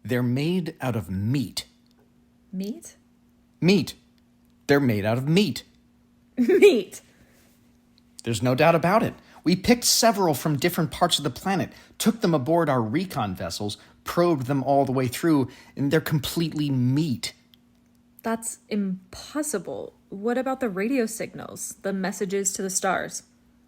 They're made out of meat. Meat? Meat. They're made out of meat. Meat. There's no doubt about it. We picked several from different parts of the planet, took them aboard our recon vessels, probed them all the way through, and they're completely meat. That's impossible. What about the radio signals, the messages to the stars?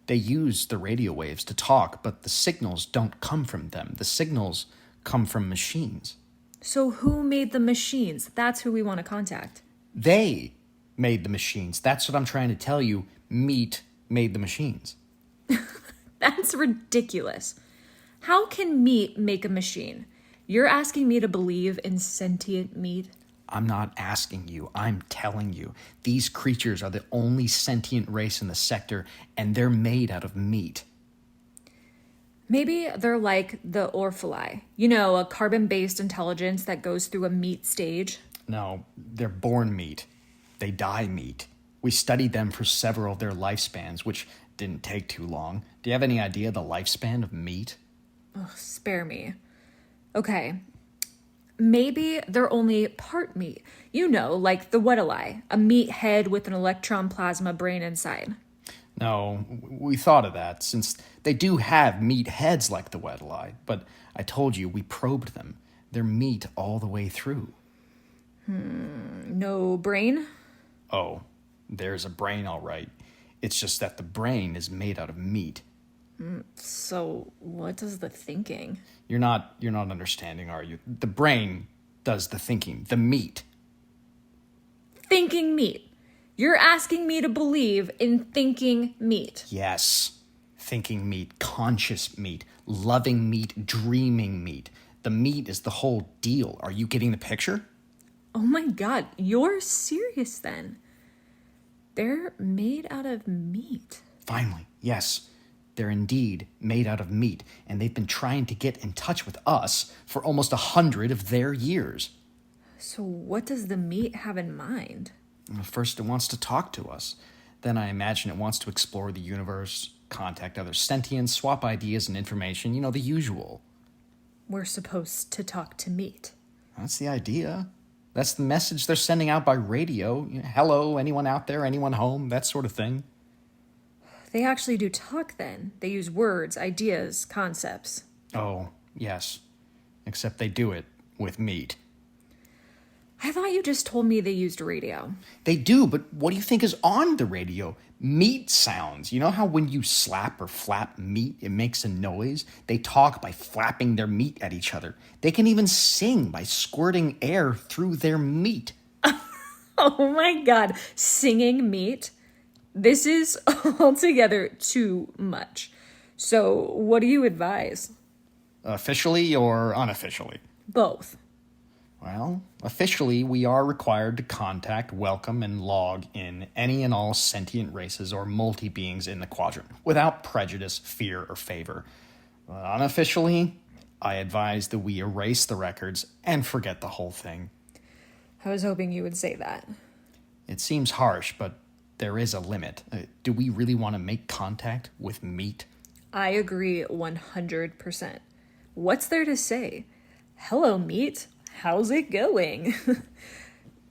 They use the radio waves to talk, but the signals don't come from them. The signals come from machines. So who made the machines? That's who we want to contact. They made the machines. That's what I'm trying to tell you. Meat made the machines. That's ridiculous. How can meat make a machine? You're asking me to believe in sentient meat? I'm not asking you. I'm telling you. These creatures are the only sentient race in the sector, and they're made out of meat. Maybe they're like the Orphalai. You know, a carbon-based intelligence that goes through a meat stage. No, they're born meat. They die meat. We studied them for several of their lifespans, which didn't take too long. Do you have any idea the lifespan of meat? Ugh, spare me. Okay. Maybe they're only part meat. You know, like the Weddellai, a meat head with an electron plasma brain inside. No, we thought of that, since they do have meat heads like the Weddellai, but I told you, we probed them. They're meat all the way through. No brain? Oh, there's a brain all right. It's just that the brain is made out of meat. So what does the thinking? You're not understanding, are you? The brain does the thinking. The meat. Thinking meat. You're asking me to believe in thinking meat. Yes. Thinking meat, conscious meat, loving meat, dreaming meat. The meat is the whole deal. Are you getting the picture? Oh my God, you're serious then. They're made out of meat. Finally, yes. They're indeed made out of meat, and they've been trying to get in touch with us for almost 100 of their years. So what does the meat have in mind? First, it wants to talk to us. Then I imagine it wants to explore the universe, contact other sentients, swap ideas and information, the usual. We're supposed to talk to meat. That's the idea. That's the message they're sending out by radio. Hello, anyone out there, anyone home, that sort of thing. They actually do talk then. They use words, ideas, concepts. Oh, yes. Except they do it with meat. I thought you just told me they used radio. They do, but what do you think is on the radio? Meat sounds. You know how when you slap or flap meat, it makes a noise? They talk by flapping their meat at each other. They can even sing by squirting air through their meat. Oh my God, singing meat? This is altogether too much. So what do you advise? Officially or unofficially? Both. Well, officially, we are required to contact, welcome, and log in any and all sentient races or multi-beings in the quadrant, without prejudice, fear, or favor. Unofficially, I advise that we erase the records and forget the whole thing. I was hoping you would say that. It seems harsh, but there is a limit. Do we really want to make contact with meat? I agree 100%. What's there to say? Hello, meat. How's it going?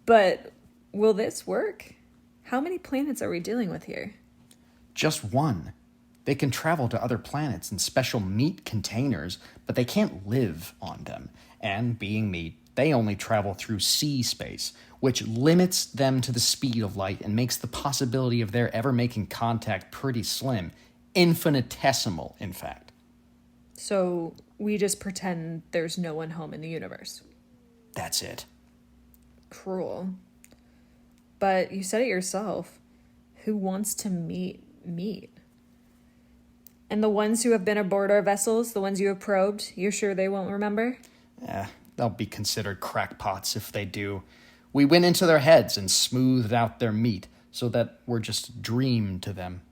But will this work? How many planets are we dealing with here? Just one. They can travel to other planets in special meat containers, but they can't live on them. And being meat, they only travel through sea space, which limits them to the speed of light and makes the possibility of their ever making contact pretty slim. Infinitesimal, in fact. So we just pretend there's no one home in the universe. That's it. Cruel. But you said it yourself. Who wants to meet meat? And the ones who have been aboard our vessels, the ones you have probed, you're sure they won't remember? They'll be considered crackpots if they do. We went into their heads and smoothed out their meat so that we're just a dream to them.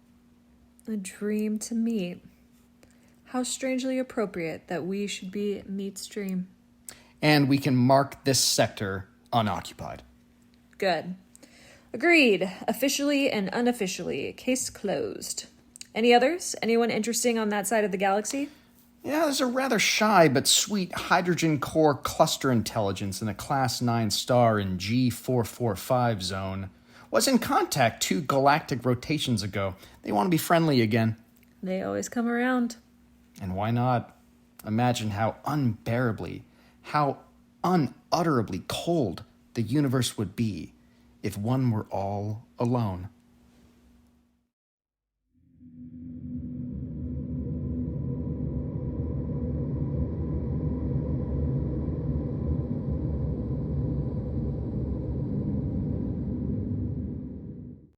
A dream to meet. How strangely appropriate that we should be meat's dream. And we can mark this sector unoccupied. Good. Agreed. Officially and unofficially. Case closed. Any others? Anyone interesting on that side of the galaxy? Yeah, there's a rather shy but sweet hydrogen core cluster intelligence in a Class 9 star in G445 zone. Was in contact 2 galactic rotations ago. They want to be friendly again. They always come around. And why not? Imagine how unutterably cold the universe would be if one were all alone.